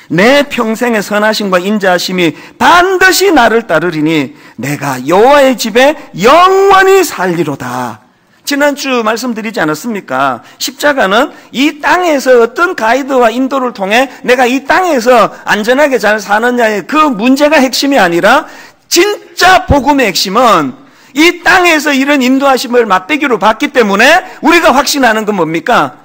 내 평생의 선하심과 인자하심이 반드시 나를 따르리니 내가 여호와의 집에 영원히 살리로다. 지난주 말씀드리지 않았습니까? 십자가는 이 땅에서 어떤 가이드와 인도를 통해 내가 이 땅에서 안전하게 잘 사느냐의 그 문제가 핵심이 아니라, 진짜 복음의 핵심은 이 땅에서 이런 인도하심을 맛배기로 받기 때문에 우리가 확신하는 건 뭡니까?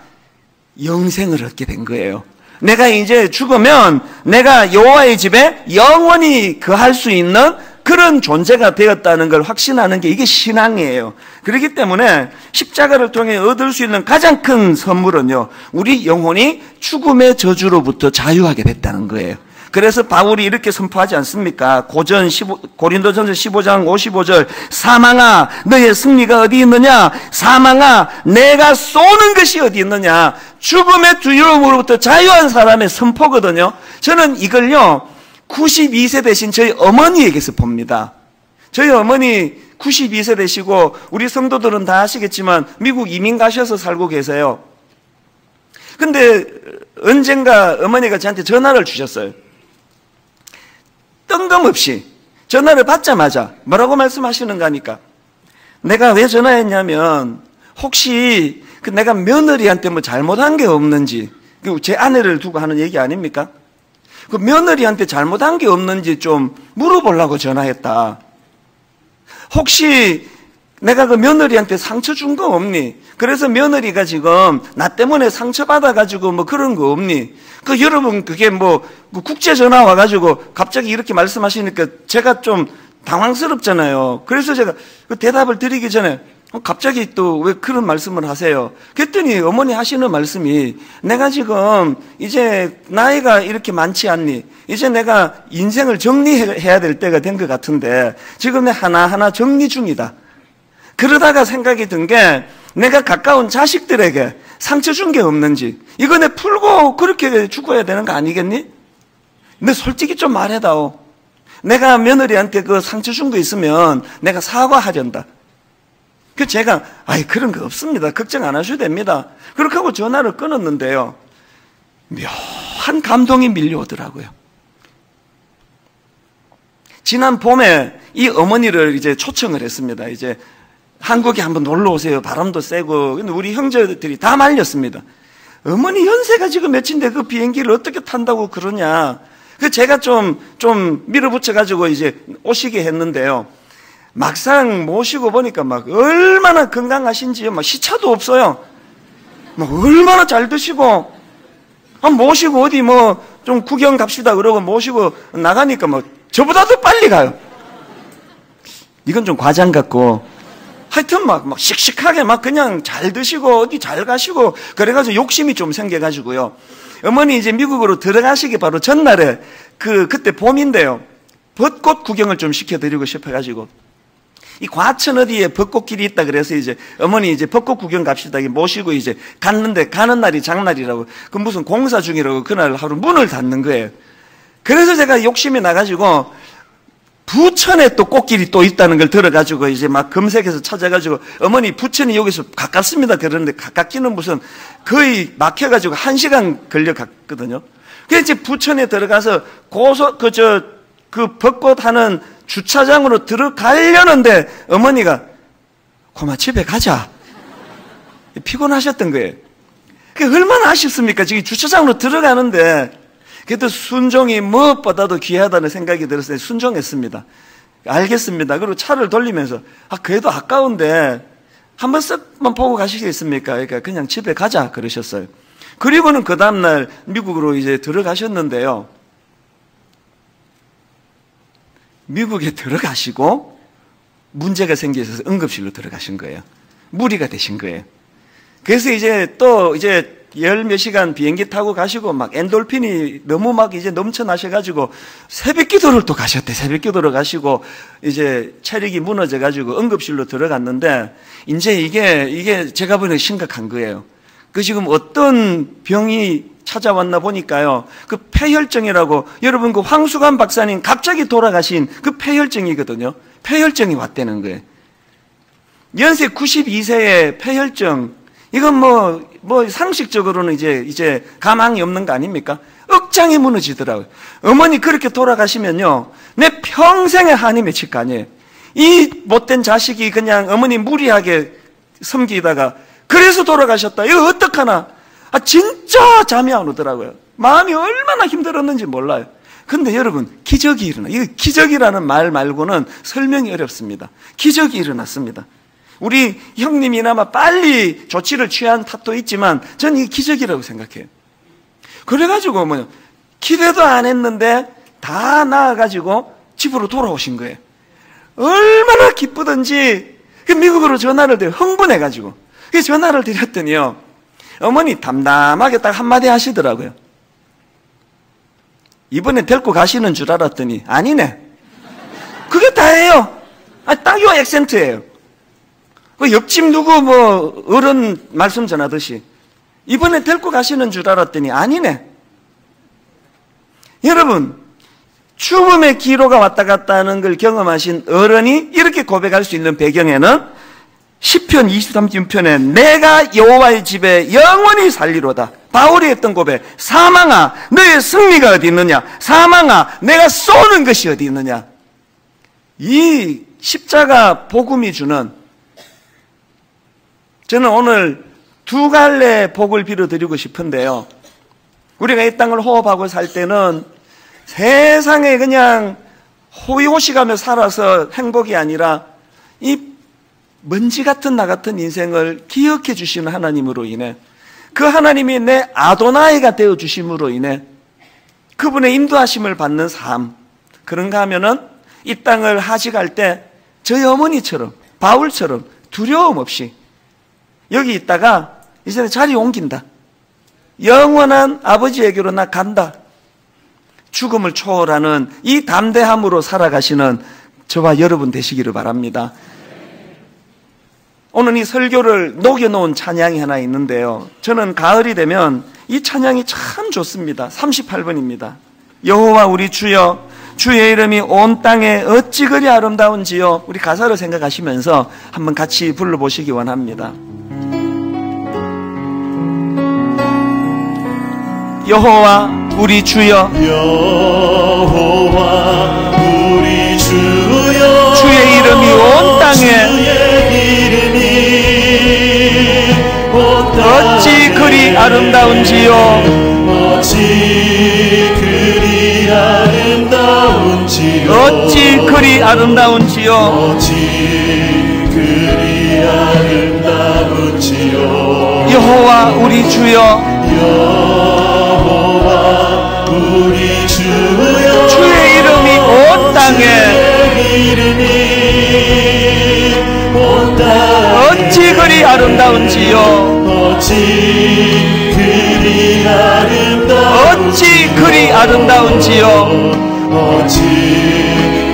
영생을 얻게 된 거예요. 내가 이제 죽으면 내가 여호와의 집에 영원히 거할 수 있는 그런 존재가 되었다는 걸 확신하는 게 이게 신앙이에요. 그렇기 때문에 십자가를 통해 얻을 수 있는 가장 큰 선물은요, 우리 영혼이 죽음의 저주로부터 자유하게 됐다는 거예요. 그래서 바울이 이렇게 선포하지 않습니까? 고린도전서 15장 55절, 사망아 너의 승리가 어디 있느냐? 사망아 내가 쏘는 것이 어디 있느냐? 죽음의 두려움으로부터 자유한 사람의 선포거든요. 저는 이걸요 92세 되신 저희 어머니에게서 봅니다. 저희 어머니 92세 되시고, 우리 성도들은 다 아시겠지만 미국 이민 가셔서 살고 계세요. 근데 언젠가 어머니가 저한테 전화를 주셨어요. 뜬금없이 전화를 받자마자 뭐라고 말씀하시는가 하니까, 내가 왜 전화했냐면 혹시 내가 며느리한테 뭐 잘못한 게 없는지, 제 아내를 두고 하는 얘기 아닙니까? 그 며느리한테 잘못한 게 없는지 좀 물어보려고 전화했다. 혹시 내가 그 며느리한테 상처 준 거 없니? 그래서 며느리가 지금 나 때문에 상처받아가지고 뭐 그런 거 없니? 그 여러분, 그게 뭐 국제 전화 와가지고 갑자기 이렇게 말씀하시니까 제가 좀 당황스럽잖아요. 그래서 제가 그 대답을 드리기 전에 갑자기 또 왜 그런 말씀을 하세요? 그랬더니 어머니 하시는 말씀이, 내가 지금 이제 나이가 이렇게 많지 않니? 이제 내가 인생을 정리해야 될 때가 된 것 같은데 지금 내 하나하나 정리 중이다. 그러다가 생각이 든 게, 내가 가까운 자식들에게 상처 준 게 없는지, 이거 내 풀고 그렇게 죽어야 되는 거 아니겠니? 너 솔직히 좀 말해다오. 내가 며느리한테 그 상처 준 거 있으면 내가 사과하련다. 그 제가 그런 거 없습니다. 걱정 안 하셔도 됩니다. 그렇게 하고 전화를 끊었는데요. 묘한 감동이 밀려오더라고요. 지난 봄에 이 어머니를 이제 초청을 했습니다. 이제 한국에 한번 놀러 오세요. 바람도 세고. 근데 우리 형제들이 다 말렸습니다. 어머니 연세가 지금 몇인데 그 비행기를 어떻게 탄다고 그러냐. 그 제가 좀 밀어붙여가지고 이제 오시게 했는데요. 막상 모시고 보니까 막 얼마나 건강하신지요. 막 시차도 없어요. 막 얼마나 잘 드시고. 모시고 어디 좀 구경 갑시다 그러고 모시고 나가니까 저보다도 빨리 가요. 이건 좀 과장 같고. 하여튼 막 씩씩하게 그냥 잘 드시고 어디 잘 가시고 그래가지고 욕심이 좀 생겨가지고요. 어머니 이제 미국으로 들어가시기 바로 전날에 그때 봄인데요. 벚꽃 구경을 좀 시켜드리고 싶어가지고 이 과천 어디에 벚꽃길이 있다 그래서 이제 어머니 이제 벚꽃 구경 갑시다 모시고 이제 갔는데 가는 날이 장날이라고 그 무슨 공사 중이라고 그날 하루 문을 닫는 거예요. 그래서 제가 욕심이 나가지고 부천에 또 꽃길이 또 있다는 걸 들어가지고 이제 막 검색해서 찾아가지고 어머니 부천이 여기서 가깝습니다 그러는데 가깝기는 무슨 거의 막혀가지고 1시간 걸려 갔거든요. 그래서 이제 부천에 들어가서 그 벚꽃 하는 주차장으로 들어가려는데 어머니가 고마 집에 가자. 피곤하셨던 거예요. 그게 얼마나 아쉽습니까? 지금 주차장으로 들어가는데 그래도 순종이 무엇보다도 귀하다는 생각이 들었어요. 순종했습니다. 알겠습니다. 그리고 차를 돌리면서 그래도 아까운데 한번 쓱만 보고 가시겠습니까? 그러니까 그냥 집에 가자 그러셨어요. 그리고는 그 다음날 미국으로 이제 들어가셨는데요. 미국에 들어가시고 문제가 생겨서 응급실로 들어가신 거예요. 무리가 되신 거예요. 그래서 이제 또 열 몇 시간 비행기 타고 가시고 엔돌핀이 너무 이제 넘쳐나셔가지고 새벽 기도를 또 가셨대. 새벽 기도를 가시고 이제 체력이 무너져가지고 응급실로 들어갔는데 이제 이게 제가 보기에는 심각한 거예요. 지금 어떤 병이 찾아왔나 보니까요. 폐혈증이라고 여러분 황수관 박사님 갑자기 돌아가신 폐혈증이거든요. 폐혈증이 왔다는 거예요. 연세 92세의 폐혈증. 이건 상식적으로는 이제 가망이 없는 거 아닙니까? 억장이 무너지더라고요. 어머니 그렇게 돌아가시면요. 내 평생의 한이 맺힐 거 아니에요. 이 못된 자식이 그냥 어머니 무리하게 섬기다가 그래서 돌아가셨다. 이거 어떡하나? 진짜 잠이 안 오더라고요. 마음이 얼마나 힘들었는지 몰라요. 근데 여러분, 기적이 일어나. 이거 기적이라는 말 말고는 설명이 어렵습니다. 기적이 일어났습니다. 우리 형님이나마 빨리 조치를 취한 탓도 있지만 저는 이게 기적이라고 생각해요. 그래가지고 기대도 안 했는데 다 나아가지고 집으로 돌아오신 거예요. 얼마나 기쁘던지 미국으로 전화를 드려 흥분해가지고 전화를 드렸더니요. 어머니 담담하게 딱 한마디 하시더라고요. 이번에 데리고 가시는 줄 알았더니 아니네. 그게 다예요. 딱 요 액센트예요. 옆집 누구 어른 말씀 전하듯이 이번에 데리고 가시는 줄 알았더니 아니네. 여러분, 죽음의 기로가 왔다 갔다 하는 걸 경험하신 어른이 이렇게 고백할 수 있는 배경에는 시편 23편에 내가 여호와의 집에 영원히 살리로다. 바울이 했던 고백. 사망아 너의 승리가 어디 있느냐. 사망아 내가 쏘는 것이 어디 있느냐. 이 십자가 복음이 주는, 저는 오늘 두 갈래 복을 빌어드리고 싶은데요. 우리가 이 땅을 호흡하고 살 때는 세상에 그냥 호의호식하며 살아서 행복이 아니라 이 먼지 같은 나 같은 인생을 기억해 주시는 하나님으로 인해, 그 하나님이 내 아도나이가 되어 주심으로 인해 그분의 인도하심을 받는 삶, 그런가 하면은 이 땅을 하직할 때 저희 어머니처럼 바울처럼 두려움 없이 여기 있다가 이제 자리 옮긴다. 영원한 아버지에게로 나 간다. 죽음을 초월하는 이 담대함으로 살아가시는 저와 여러분 되시기를 바랍니다. 오늘 이 설교를 녹여놓은 찬양이 하나 있는데요. 저는 가을이 되면 이 찬양이 참 좋습니다. 38번입니다. 여호와 우리 주여 주의 이름이 온 땅에 어찌 그리 아름다운지요. 우리 가사를 생각하시면서 한번 같이 불러보시기 원합니다. 여호와 우리 주여,
여호와 우리 주여,
주의 이름이 온 땅에 어찌 그리 아름다운지요.
어찌 그리 아름다운지요.
어찌 그리 아름다운지요.
어찌 그리 아름다운지요.
여호와 우리 주여,
여호와 우리 주여,
주의 이름이 온 땅에 어찌 그리 아름다운지요.
어찌 그리
어찌 그리 아름다운지요.
어찌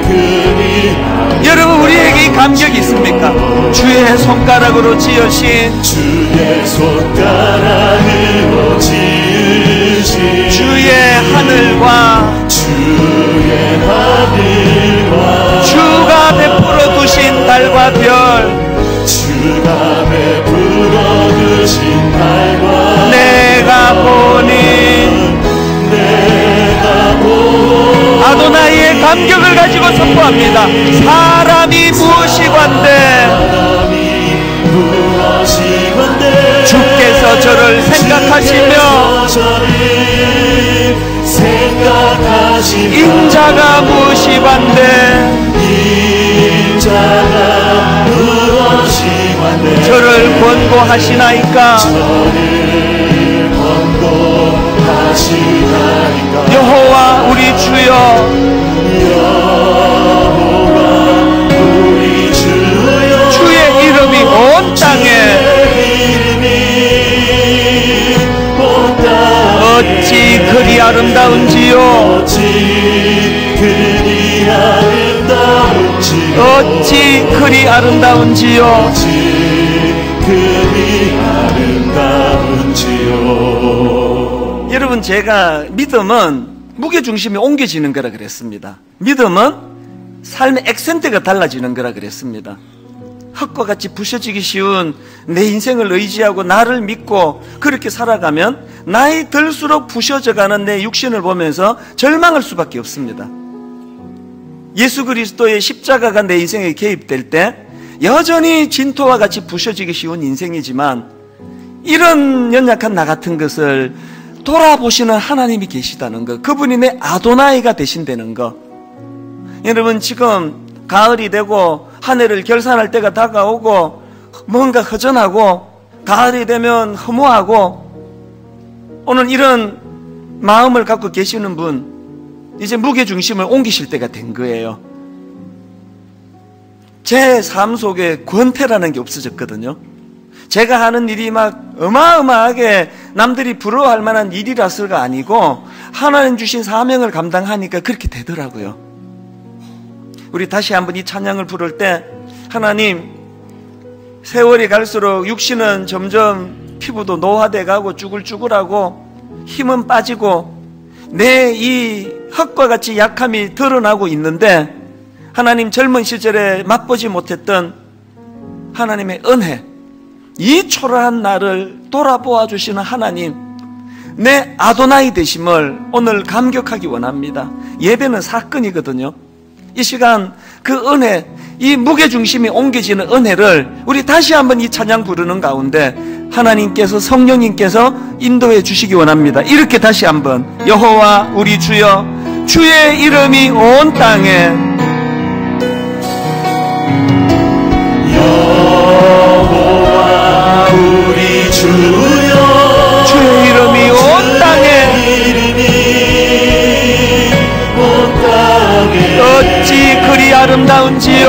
그리
여러분, 우리에게 이 감격이 있습니까? 주의 손가락으로 지으신,
주의 손가락으로 지으신
주의 하늘과
주의 하늘과
주가 베풀어 두신 달과 별,
주가 베풀어 두신 달과
내가 보니 아도나이의 감격을 가지고 선포합니다. 사람이 무엇이건대 주께서 저를 생각하시며 인자가 무엇이건대 저를 권고하시나이까. 여호와 우리 주여, 주의 이름이 온 땅에 어찌 그리 아름다운지요. 어찌 그리 아름다운지요. 여러분, 제가 믿음은 무게중심이 옮겨지는 거라 그랬습니다. 믿음은 삶의 액센트가 달라지는 거라 그랬습니다. 흙과 같이 부셔지기 쉬운 내 인생을 의지하고 나를 믿고 그렇게 살아가면 나이 들수록 부셔져가는 내 육신을 보면서 절망할 수밖에 없습니다. 예수 그리스도의 십자가가 내 인생에 개입될 때 여전히 진토와 같이 부셔지기 쉬운 인생이지만 이런 연약한 나 같은 것을 돌아보시는 하나님이 계시다는 것, 그분이 내 아도나이가 되신다는 것. 여러분, 지금 가을이 되고 한 해를 결산할 때가 다가오고 뭔가 허전하고 가을이 되면 허무하고 오늘 이런 마음을 갖고 계시는 분, 이제 무게중심을 옮기실 때가 된 거예요. 제 삶 속에 권태라는 게 없어졌거든요. 제가 하는 일이 막 어마어마하게 남들이 부러워할 만한 일이라서가 아니고 하나님 주신 사명을 감당하니까 그렇게 되더라고요. 우리 다시 한번 이 찬양을 부를 때, 하나님, 세월이 갈수록 육신은 점점 피부도 노화돼 가고 쭈글쭈글하고 힘은 빠지고 내 이 흙과 같이 약함이 드러나고 있는데, 하나님 젊은 시절에 맛보지 못했던 하나님의 은혜, 이 초라한 나를 돌아보아 주시는 하나님, 내 아도나이 되심을 오늘 감격하기 원합니다. 예배는 사건이거든요. 이 시간 그 은혜, 이 무게중심이 옮겨지는 은혜를 우리 다시 한번 이 찬양 부르는 가운데 하나님께서, 성령님께서 인도해 주시기 원합니다. 이렇게 다시 한번, 여호와 우리 주여, 주의 이름이 온 땅에
여호와 우리 주여,
주의 이름이 온 땅에 어찌 그리 아름다운지요.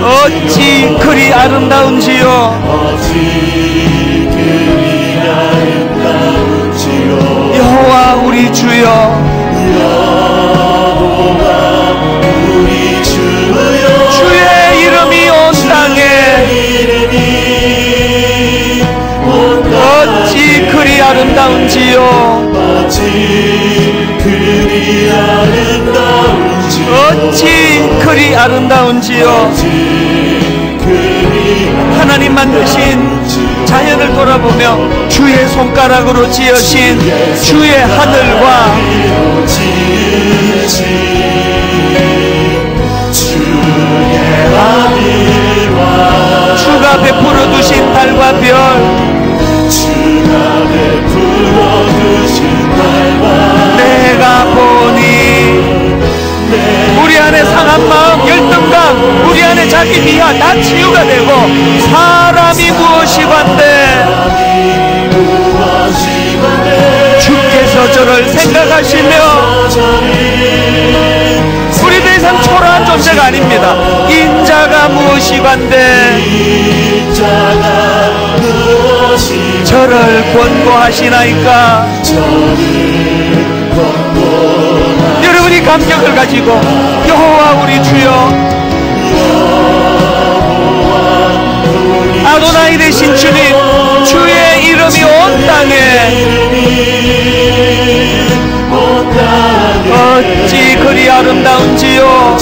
어찌 그리 아름다운지요. 여호와 우리 주여, 주의 이름이 온 땅에 어찌 그리 아름다운지요. 그리 아름다운지요. 하나님 만드신 자연을 돌아보며 주의 손가락으로 지으신 주의 하늘과 주가 베풀어 두신 달과 별, 내가 보니 우리 안에 상한 마음, 열등감, 우리 안에 자기 미화 다 치유가 되고 사람이 무엇이건데 주께서 저를 생각하시며 우리 더 이상 초라한 존재가 아닙니다. 인자가 무엇이건데 저를 권고하시나이까. 여러분이 감격을 가지고 여호와 우리 주여, 아도나이 되신 주님, 주의 이름이 온 땅에 어찌 그리 아름다운지요.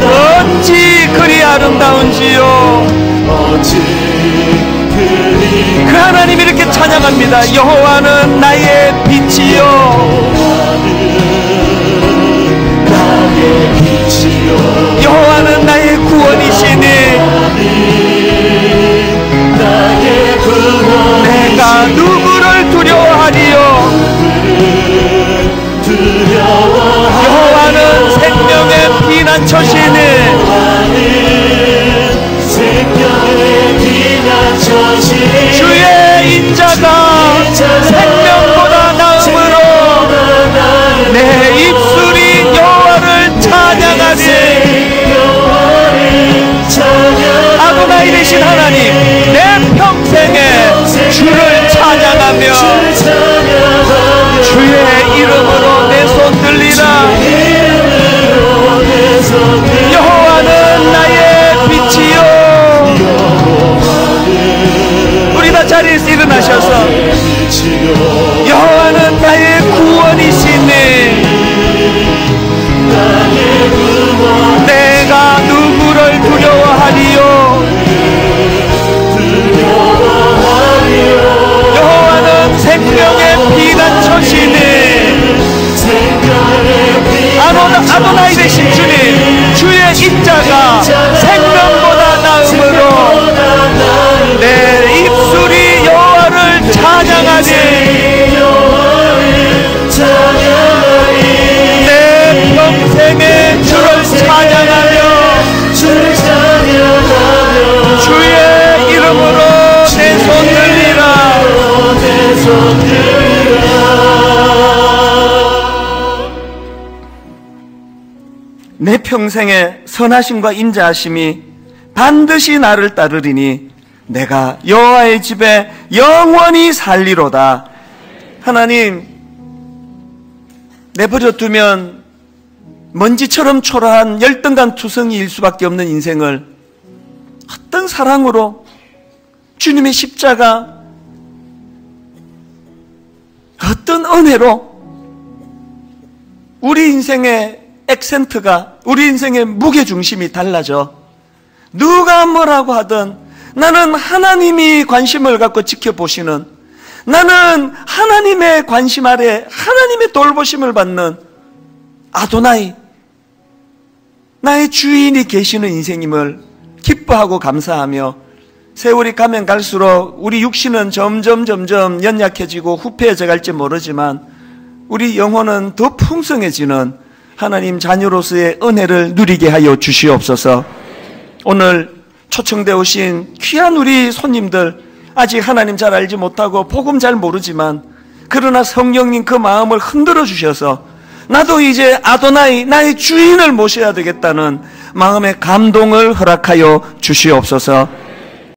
어찌 그리 아름다운지요. 그 하나님 이렇게 찬양합니다. 여호와는 나의 빛이요, 여호와는 나의 구원이시니 내가 누구를 두려워하리요. 여호와는 생명의 피난처시니 주의 인자가 생명보다 나음으로 내 입술이 여호와를 찬양하니. 아도나이 되신 하나님, 내 평생에 주를 찬양하며 주의 이름으로 내 손 들리라. 여호와는 나의 빛이요. 우리 다 자리에서 일어나셔서 여호와는 나의 구원이시니 내가 누구를 두려워하리요. 여호와는 생명의 피난처시니 아도나이 되신 주님, 주의 인자가 생명보다 나음으로 내 입술이 여호와를 찬양하니 내 평생에 주를 찬양하며 주의 이름으로 내 손 들리라. 내 평생에 선하심과 인자하심이 반드시 나를 따르리니 내가 여호와의 집에 영원히 살리로다. 하나님, 내버려 두면 먼지처럼 초라한 열등감 투성이일 수밖에 없는 인생을 어떤 사랑으로 주님의 십자가, 어떤 은혜로 우리 인생의 액센트가, 우리 인생의 무게중심이 달라져. 누가 뭐라고 하든 나는 하나님이 관심을 갖고 지켜보시는, 나는 하나님의 관심 아래 하나님의 돌보심을 받는 아도나이, 나의 주인이 계시는 인생임을 기뻐하고 감사하며, 세월이 가면 갈수록 우리 육신은 점점 연약해지고 후패해져 갈지 모르지만 우리 영혼은 더 풍성해지는 하나님 자녀로서의 은혜를 누리게 하여 주시옵소서. 오늘 초청되어 오신 귀한 우리 손님들, 아직 하나님 잘 알지 못하고 복음 잘 모르지만 그러나 성령님 그 마음을 흔들어 주셔서 나도 이제 아도나이, 나의 주인을 모셔야 되겠다는 마음의 감동을 허락하여 주시옵소서.